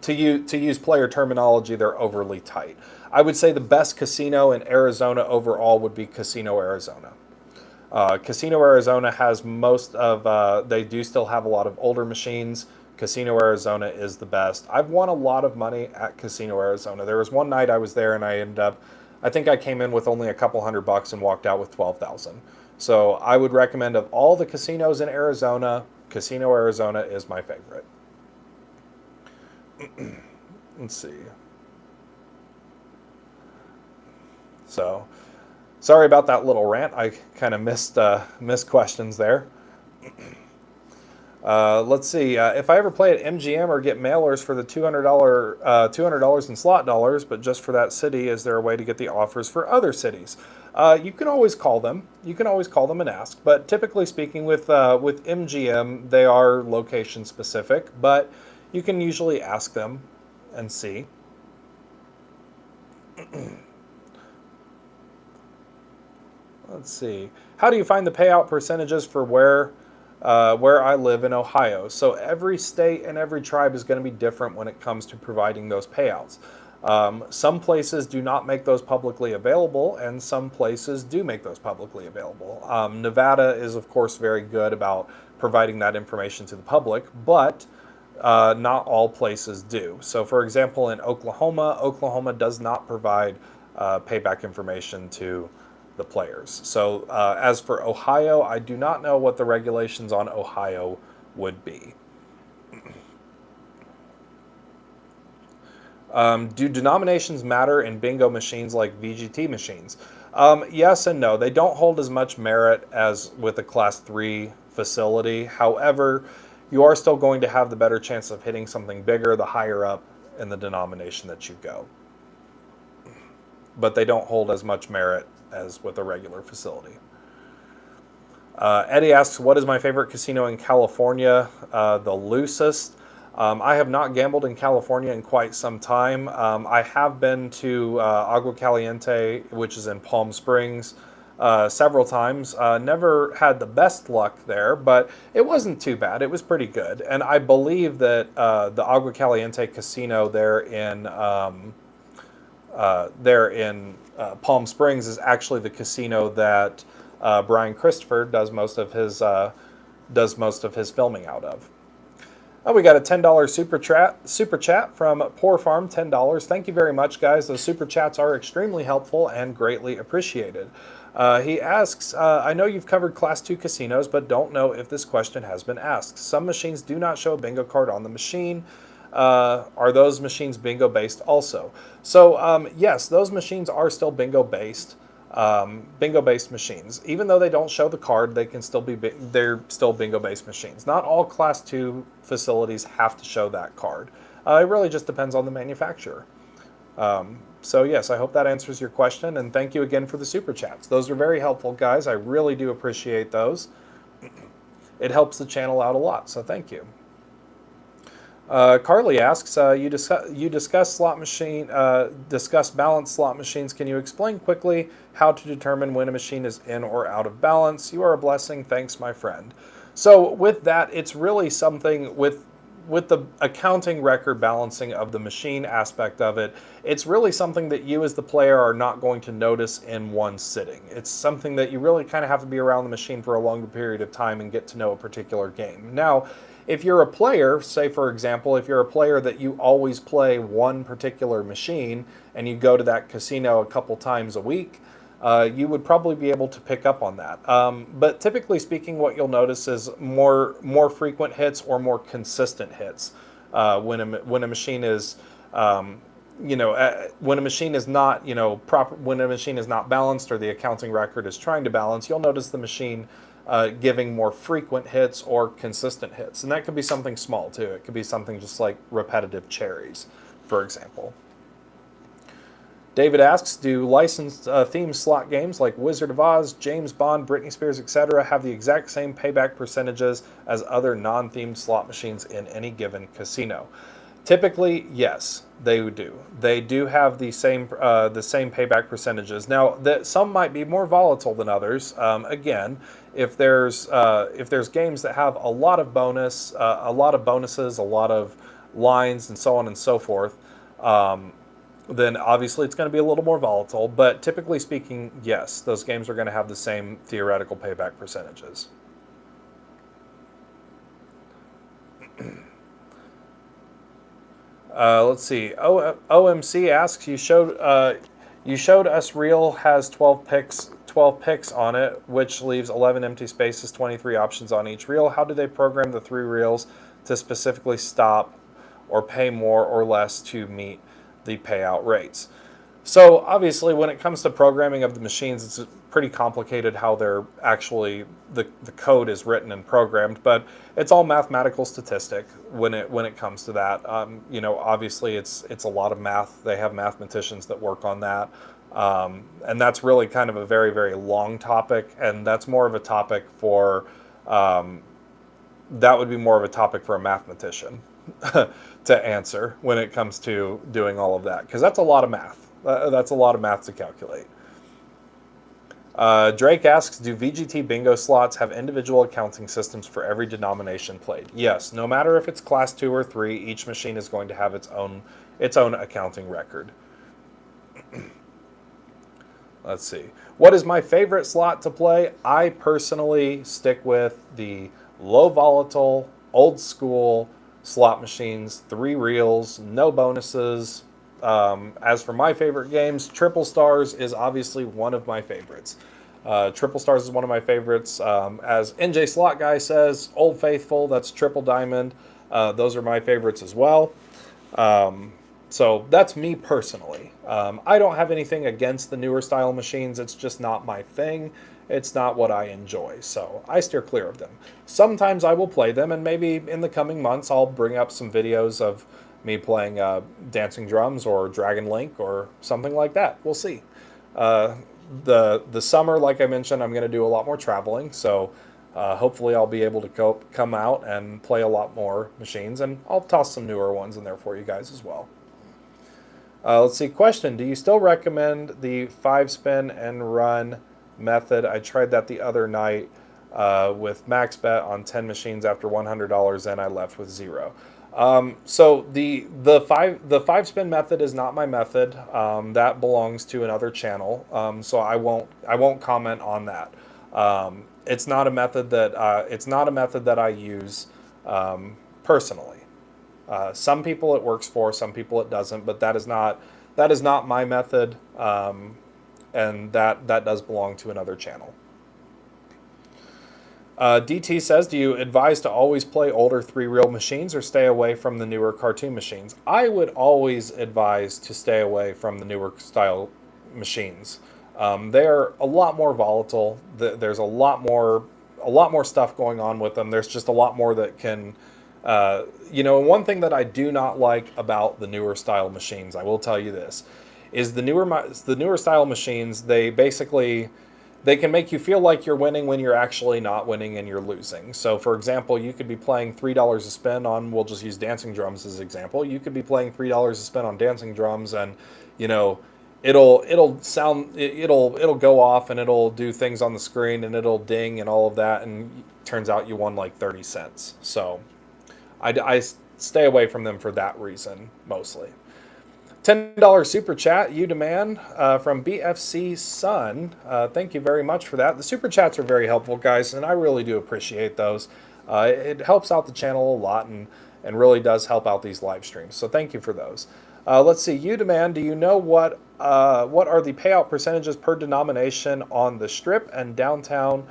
to use player terminology, they're overly tight. I would say the best casino in Arizona overall would be Casino Arizona. Casino Arizona has most of, they do still have a lot of older machines. Casino Arizona is the best. I've won a lot of money at Casino Arizona. There was one night I was there and I ended up, I think I came in with only a couple $100 and walked out with 12,000. So I would recommend, of all the casinos in Arizona, Casino Arizona is my favorite. Let's see. So, sorry about that little rant. I kind of missed questions there. Let's see. If I ever play at MGM or get mailers for the $200 in slot dollars, but just for that city, is there a way to get the offers for other cities? You can always call them. You can always call them and ask. But typically speaking, with MGM, they are location specific. But you can usually ask them and see. Let's see. How do you find the payout percentages for where I live in Ohio? So every state and every tribe is going to be different when it comes to providing those payouts. Some places do not make those publicly available, and some places do make those publicly available. Nevada is, of course, very good about providing that information to the public, but not all places do. So, for example, in Oklahoma does not provide payback information to the players. So as for Ohio, I do not know what the regulations on Ohio would be. Do denominations matter in bingo machines like VGT machines? Yes and no. They don't hold as much merit as with a Class 3 facility. However, you are still going to have the better chance of hitting something bigger the higher up in the denomination that you go. But they don't hold as much merit as with a regular facility. Eddie asks, what is my favorite casino in California? The loosest. I have not gambled in California in quite some time. I have been to Agua Caliente, which is in Palm Springs. several times. Never had the best luck there, but it wasn't too bad. It was pretty good. And I believe that the Agua Caliente Casino there in Palm Springs is actually the casino that Brian Christopher does most of his filming out of. Oh, we got a $10 super chat from Poor Farm, $10. Thank you very much, guys. Those super chats are extremely helpful and greatly appreciated. He asks, I know you've covered Class 2 casinos, but don't know if this question has been asked. Some machines do not show a bingo card on the machine. Are those machines bingo based also? So yes, those machines are still bingo based. Bingo based machines, even though they don't show the card, they can still be they're still bingo based machines. Not all Class 2 facilities have to show that card. It really just depends on the manufacturer. So yes, I hope that answers your question, and thank you again for the super chats. Those are very helpful, guys. I really do appreciate those. It helps the channel out a lot, so thank you. Carly asks, you discuss balanced slot machines. Can you explain quickly how to determine when a machine is in or out of balance? You are a blessing. Thanks, my friend. So with that, it's really something with the accounting record balancing of the machine aspect of it. It's really something that you as the player are not going to notice in one sitting. It's something that you really kind of have to be around the machine for a longer period of time and get to know a particular game. Now, if you're a player, say for example, if you're a player that you always play one particular machine and you go to that casino a couple times a week, you would probably be able to pick up on that. But typically speaking, what you'll notice is more frequent hits or more consistent hits when a machine is when a machine is not when a machine is not balanced or the accounting record is trying to balance, you'll notice the machine giving more frequent hits or consistent hits. And that could be something small too. It could be something just like repetitive cherries, for example. David asks, do licensed themed slot games like Wizard of Oz, James Bond, Britney Spears, etc. have the exact same payback percentages as other non-themed slot machines in any given casino? Typically, yes, they do. They do have the same payback percentages. Now, some might be more volatile than others. Again, if there's games that have a lot of bonuses, a lot of lines, and so on and so forth, then obviously it's going to be a little more volatile. But typically speaking, yes, those games are going to have the same theoretical payback percentages. Let's see. OMC asks, you showed us reel has 12 picks on it, which leaves 11 empty spaces, 23 options on each reel. How do they program the 3 reels to specifically stop or pay more or less to meet the payout rates? So obviously when it comes to programming of the machines, it's pretty complicated how they're actually, the code is written and programmed, but it's all mathematical statistic when it comes to that. Obviously it's a lot of math. They have mathematicians that work on that. And that's really kind of a very, very long topic, and that's more of a topic for, that would be more of a topic for a mathematician to answer when it comes to doing all of that, because that's a lot of math. That's a lot of math to calculate. Drake asks, do VGT bingo slots have individual accounting systems for every denomination played? Yes, no matter if it's Class 2 or 3, each machine is going to have its own accounting record. Let's see. What is my favorite slot to play? I personally stick with the low volatile, old school slot machines, 3 reels, no bonuses. As for my favorite games, Triple Stars is obviously one of my favorites. Triple Stars is one of my favorites. As NJ Slot Guy says, Old Faithful, that's Triple Diamond. Those are my favorites as well. So that's me personally. I don't have anything against the newer style machines. It's just not my thing. It's not what I enjoy. So I steer clear of them. Sometimes I will play them, and maybe in the coming months I'll bring up some videos of me playing Dancing Drums or Dragon Link or something like that. We'll see. The summer, like I mentioned, I'm going to do a lot more traveling, so hopefully I'll be able to come out and play a lot more machines, and I'll toss some newer ones in there for you guys as well. Let's see. Question: do you still recommend the 5-spin and run method. I tried that the other night with MaxBet on 10 machines after $100 in. I left with zero. So the five spin method is not my method. That belongs to another channel. So I won't comment on that. It's not a method that I use personally. Some people it works for, some people it doesn't, but that is not my method, and that does belong to another channel. DT says, do you advise to always play older three-reel machines or stay away from the newer cartoon machines? I would always advise to stay away from the newer style machines. They're a lot more volatile. There's a lot more stuff going on with them. There's just a lot more that can, one thing that I do not like about the newer style machines, I will tell you this, is the newer style machines. They can make you feel like you're winning when you're actually not winning and you're losing. So, for example, you could be playing $3 a spin on, we'll just use dancing drums as an example. You could be playing $3 a spin on dancing drums, and it'll go off and it'll do things on the screen and it'll ding and all of that, and turns out you won like 30 cents. So, I stay away from them for that reason mostly. $10 super chat, you demand, from BFC Sun. Thank you very much for that. The super chats are very helpful, guys, and I really do appreciate those. It helps out the channel a lot and really does help out these live streams. So thank you for those. Let's see, you demand, do you know what are the payout percentages per denomination on the Strip and downtown,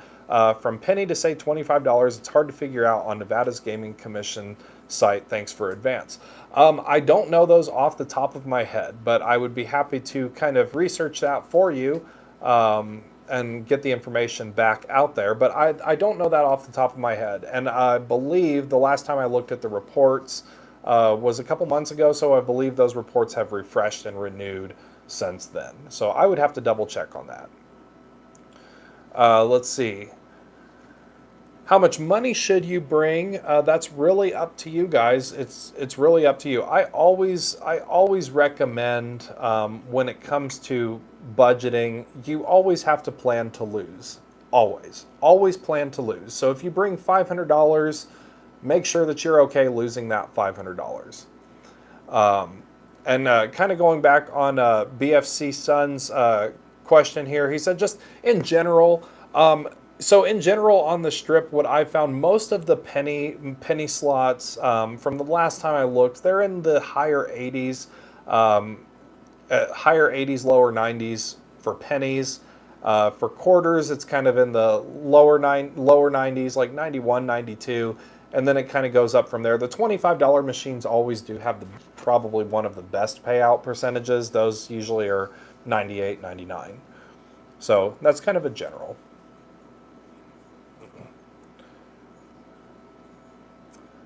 from penny to say $25? It's hard to figure out on Nevada's Gaming Commission site. Thanks for advance. I don't know those off the top of my head, but I would be happy to kind of research that for you, and get the information back out there. But I don't know that off the top of my head. And I believe the last time I looked at the reports was a couple months ago, so I believe those reports have refreshed and renewed since then. So I would have to double check on that. Let's see. How much money should you bring? That's really up to you guys. It's really up to you. I always recommend, when it comes to budgeting, you always have to plan to lose. Always plan to lose. So if you bring $500, make sure that you're okay losing that $500. And kind of going back on BFC Sun's question here, he said just in general. So in general on the Strip, what I found, most of the penny slots, from the last time I looked, they're in the higher 80s, lower 90s for pennies. For quarters, it's kind of in the lower 90s, like 91, 92, and then it kind of goes up from there. The $25 machines always do have probably one of the best payout percentages. Those usually are 98, 99. So that's kind of a general.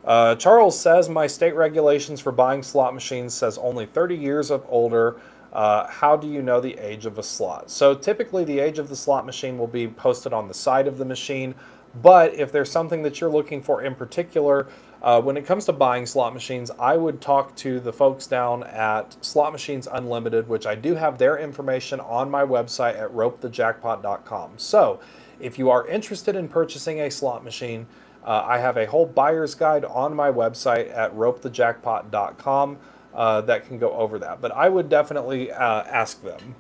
Charles says, my state regulations for buying slot machines says only 30 years of older. How do you know the age of a slot? So typically the age of the slot machine will be posted on the side of the machine. But if there's something that you're looking for in particular, when it comes to buying slot machines, I would talk to the folks down at Slot Machines Unlimited, which I do have their information on my website at ropethejackpot.com. So if you are interested in purchasing a slot machine, I have a whole buyer's guide on my website at ropethejackpot.com that can go over that. But I would definitely ask them.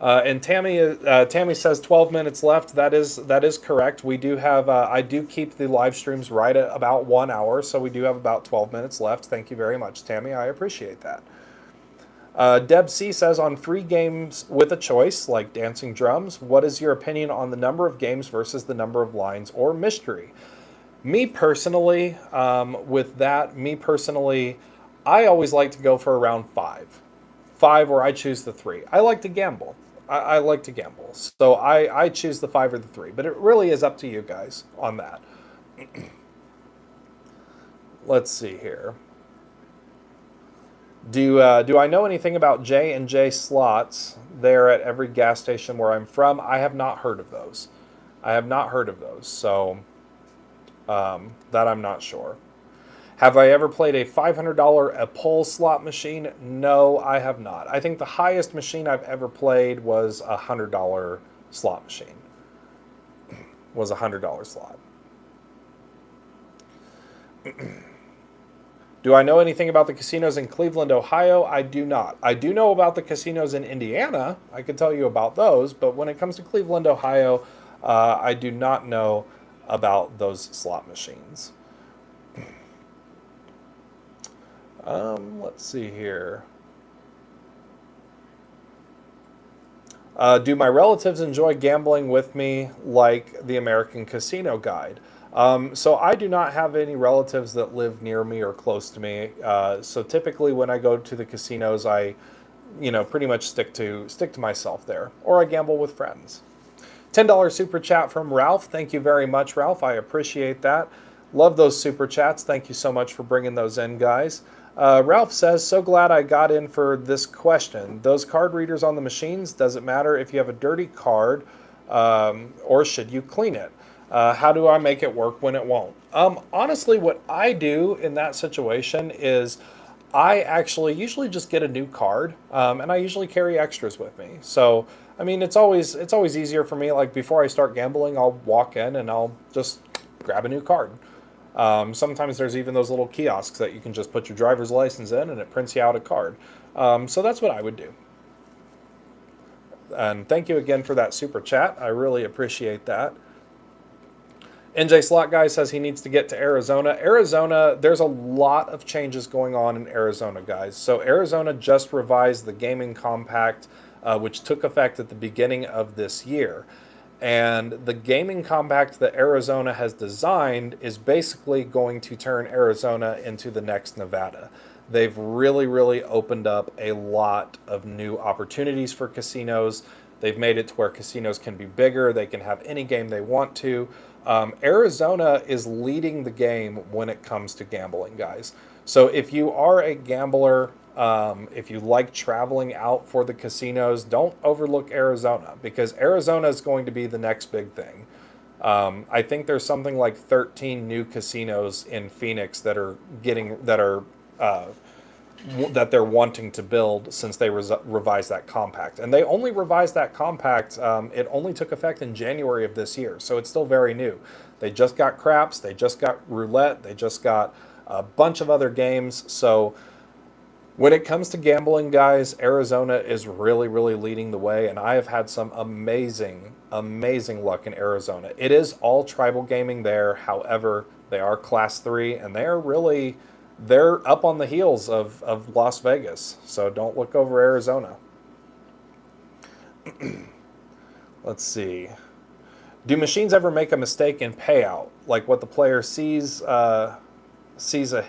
And Tammy says 12 minutes left. That is correct. We do have I do keep the live streams right at about 1 hour, so we do have about 12 minutes left. Thank you very much, Tammy. I appreciate that. Deb C says, on free games with a choice, like Dancing Drums, what is your opinion on the number of games versus the number of lines or mystery? Me personally, I always like to go for around 5. 5, or I choose the 3. I like to gamble. I like to gamble. So I choose the 5 or the 3. But it really is up to you guys on that. Let's see here. Do I know anything about J&J slots there at every gas station where I'm from? I have not heard of those. So that I'm not sure. Have I ever played a $500 a pull slot machine? No, I have not. I think the highest machine I've ever played was a $100 slot machine. Was a $100 slot. Do I know anything about the casinos in Cleveland, Ohio? I do not. I do know about the casinos in Indiana. I can tell you about those, but when it comes to Cleveland, Ohio, I do not know about those slot machines. Let's see here. Do my relatives enjoy gambling with me like the American Casino Guide? So I do not have any relatives that live near me or close to me. So typically when I go to the casinos, I, pretty much stick to myself there, or I gamble with friends. $10 super chat from Ralph. Thank you very much, Ralph. I appreciate that. Love those super chats. Thank you so much for bringing those in, guys. Ralph says, so glad I got in for this question. Those card readers on the machines, does it matter if you have a dirty card or should you clean it? How do I make it work when it won't? Honestly, what I do in that situation is I actually usually just get a new card, and I usually carry extras with me. So, I mean, it's always easier for me. Like before I start gambling, I'll walk in and I'll just grab a new card. Sometimes there's even those little kiosks that you can just put your driver's license in and it prints you out a card. So that's what I would do. And thank you again for that super chat. I really appreciate that. NJ Slot Guy says he needs to get to Arizona. Arizona, there's a lot of changes going on in Arizona, guys. So Arizona just revised the gaming compact, which took effect at the beginning of this year. And the gaming compact that Arizona has designed is basically going to turn Arizona into the next Nevada. They've really, really opened up a lot of new opportunities for casinos. They've made it to where casinos can be bigger. They can have any game they want to. Arizona is leading the game when it comes to gambling, guys. So if you are a gambler, if you like traveling out for the casinos, don't overlook Arizona, because Arizona is going to be the next big thing. I think there's something like 13 new casinos in Phoenix that they're wanting to build since they revised that compact. And they only revised that compact, it only took effect in January of this year, so it's still very new. They just got craps, they just got roulette, they just got a bunch of other games. So when it comes to gambling, guys, Arizona is really, really leading the way, and I have had some amazing, amazing luck in Arizona. It is all tribal gaming there. However, they are Class 3, and they're up on the heels of Las Vegas. So don't look over Arizona. Let's see. Do machines ever make a mistake in payout? Like what the player sees a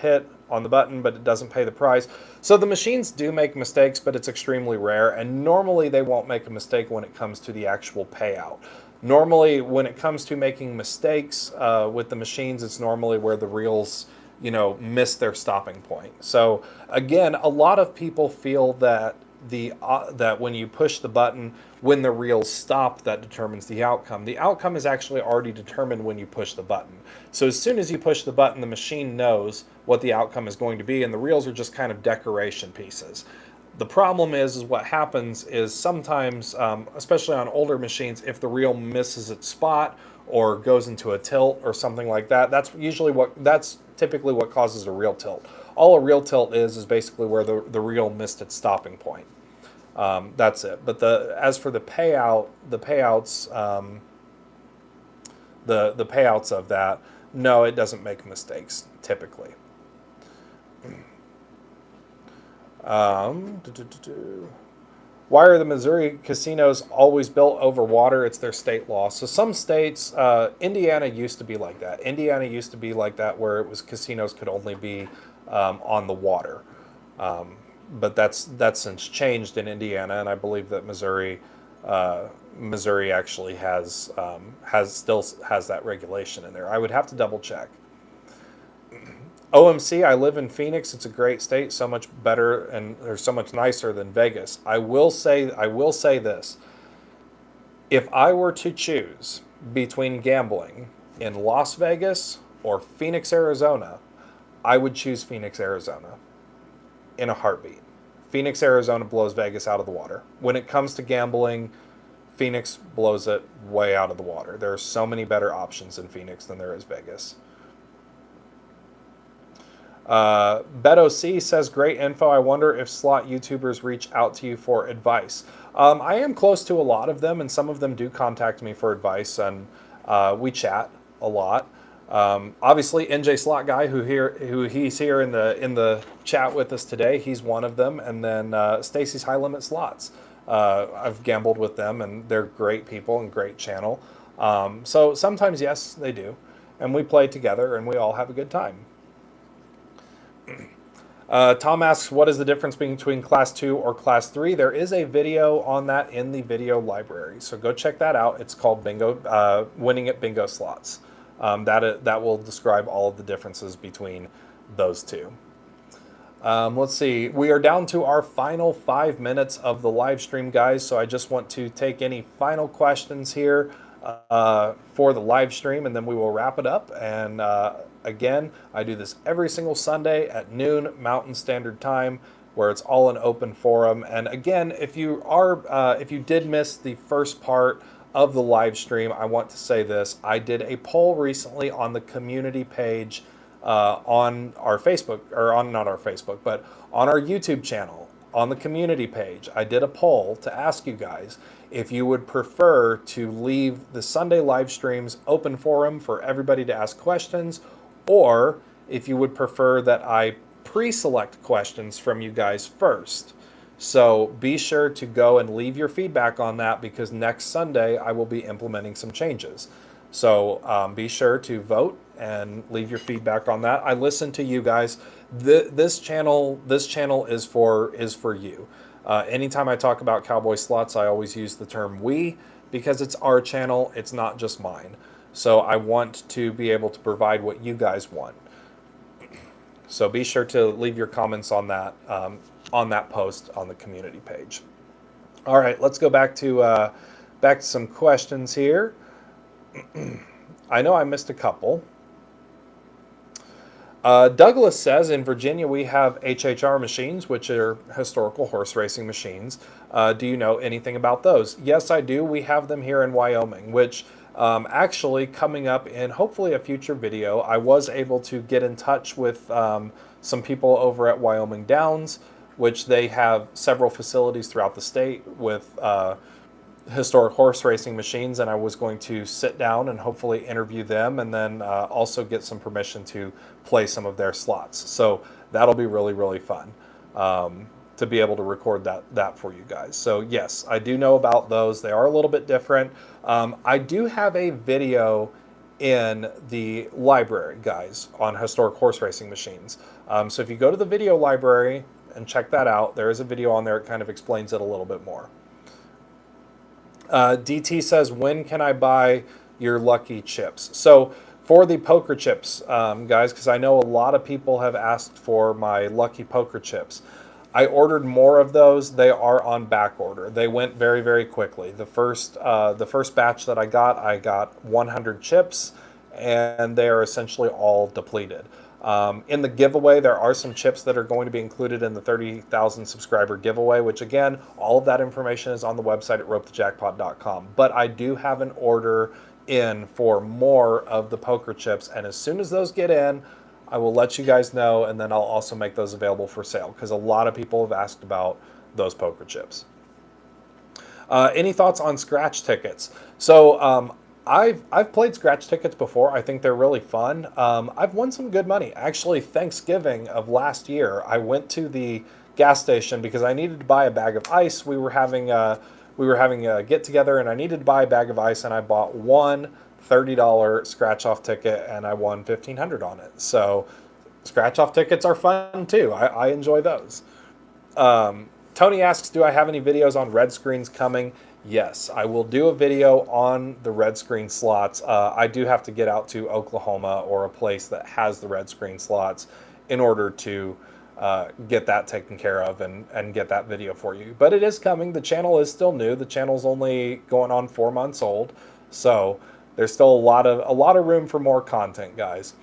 hit on the button, but it doesn't pay the price. So the machines do make mistakes, but it's extremely rare. And normally they won't make a mistake when it comes to the actual payout. Normally, when it comes to making mistakes with the machines, it's normally where the reels, miss their stopping point. So again, a lot of people feel that that when you push the button, when the reels stop, that determines the outcome. The outcome is actually already determined when you push the button. So as soon as you push the button, the machine knows what the outcome is going to be, and the reels are just kind of decoration pieces. The problem is what happens is sometimes, especially on older machines, if the reel misses its spot or goes into a tilt or something like that, that's typically what causes a reel tilt. All a reel tilt is basically where the reel missed its stopping point. That's it. But as for the payouts, the payouts of that, no, it doesn't make mistakes typically. Why are the Missouri casinos always built over water? It's their state law. So some states, Indiana used to be like that. Indiana used to be like that, where it was casinos could only be on the water. But that's since changed in Indiana, and I believe that Missouri actually still has that regulation in there. I would have to double check. OMC, I live in Phoenix. It's a great state, so much better and they're so much nicer than Vegas. I will say this. If I were to choose between gambling in Las Vegas or Phoenix, Arizona, I would choose Phoenix, Arizona in a heartbeat. Phoenix, Arizona blows Vegas out of the water. When it comes to gambling, Phoenix blows it way out of the water. There are so many better options in Phoenix than there is Vegas. Beto C says, great info. I wonder if slot YouTubers reach out to you for advice. I am close to a lot of them, and some of them do contact me for advice, and we chat a lot. Obviously, NJ Slot Guy, who he's here in the chat with us today, he's one of them, and then Stacy's High Limit Slots. I've gambled with them, and they're great people and great channel. So sometimes, yes, they do, and we play together, and we all have a good time. Tom asks, what is the difference between Class 2 or Class 3? There is a video on that in the video library, so go check that out. It's called Bingo, Winning at Bingo Slots. That will describe all of the differences between those two. Let's see. We are down to our final 5 minutes of the live stream, guys, so I just want to take any final questions here for the live stream, and then we will wrap it up. And again, I do this every single Sunday at noon Mountain Standard Time, where it's all an open forum. And again, if you did miss the first part of the live stream, I want to say this. I did a poll recently on the community page on our Facebook, or on not our Facebook, but on our YouTube channel, on the community page. I did a poll to ask you guys if you would prefer to leave the Sunday live streams open forum for everybody to ask questions, or if you would prefer that I pre-select questions from you guys first. So be sure to go and leave your feedback on that, because next Sunday I will be implementing some changes. So be sure to vote and leave your feedback on that. I listen to you guys. This channel is for you. Anytime I talk about Cowboy Slots, I always use the term we, because it's our channel. It's not just mine. So I want to be able to provide what you guys want. So be sure to leave your comments on that post on the community page. All right, let's go back to some questions here. I know I missed a couple. Douglas says, in Virginia we have HHR machines, which are historical horse racing machines. Do you know anything about those? Yes, I do. We have them here in Wyoming, which actually, coming up in hopefully a future video, I was able to get in touch with some people over at Wyoming Downs, which they have several facilities throughout the state with historic horse racing machines, and I was going to sit down and hopefully interview them, and then also get some permission to play some of their slots. So that'll be really, really fun to be able to record that for you guys. So yes, I do know about those. They are a little bit different. I do have a video in the library, guys, on historic horse racing machines. So if you go to the video library and check that out, there is a video on there. It kind of explains it a little bit more. DT says, when can I buy your lucky chips? So for the poker chips, guys, because I know a lot of people have asked for my lucky poker chips, I ordered more of those. They are on back order. They went very, very quickly. The first batch that I got 100 chips, and they are essentially all depleted. In the giveaway, there are some chips that are going to be included in the 30,000 subscriber giveaway, which again, all of that information is on the website at ropethejackpot.com. But I do have an order in for more of the poker chips, and as soon as those get in, I will let you guys know, and then I'll also make those available for sale, because a lot of people have asked about those poker chips. Any thoughts on scratch tickets? So I've played scratch tickets before. I think they're really fun. I've won some good money. Actually, Thanksgiving of last year, I went to the gas station because I needed to buy a bag of ice. We were having a get together, and I needed to buy a bag of ice, and I bought one $30 scratch off ticket, and I won $1,500 on it. So scratch off tickets are fun too. I enjoy those. Tony asks, do I have any videos on red screens coming? Yes, I will do a video on the red screen slots. I do have to get out to Oklahoma or a place that has the red screen slots in order to get that taken care of and get that video for you. But it is coming. The channel is still new. The channel's only going on 4 months old. So there's still a lot of room for more content, guys.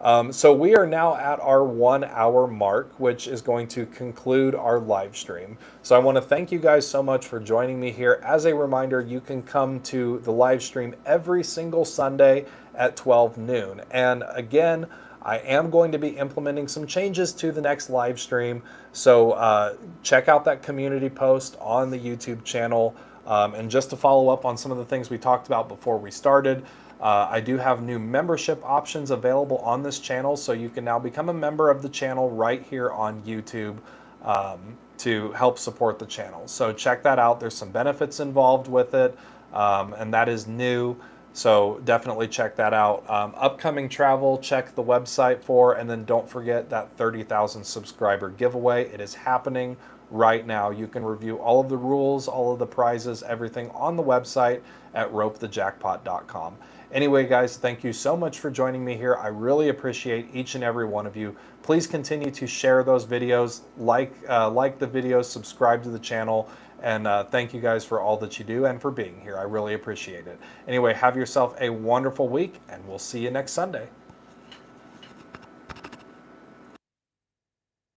So we are now at our 1 hour mark, which is going to conclude our live stream. So I want to thank you guys so much for joining me here. As a reminder, you can come to the live stream every single Sunday at 12 noon. And again, I am going to be implementing some changes to the next live stream. So check out that community post on the YouTube channel. And just to follow up on some of the things we talked about before we started, I do have new membership options available on this channel, so you can now become a member of the channel right here on YouTube to help support the channel. So check that out. There's some benefits involved with it, and that is new. So definitely check that out. Upcoming travel, check the website for, and then don't forget that 30,000 subscriber giveaway. It is happening right now. You can review all of the rules, all of the prizes, everything on the website at ropethejackpot.com. Anyway, guys, thank you so much for joining me here. I really appreciate each and every one of you. Please continue to share those videos, like the videos, subscribe to the channel, and thank you guys for all that you do and for being here. I really appreciate it. Anyway, have yourself a wonderful week, and we'll see you next Sunday.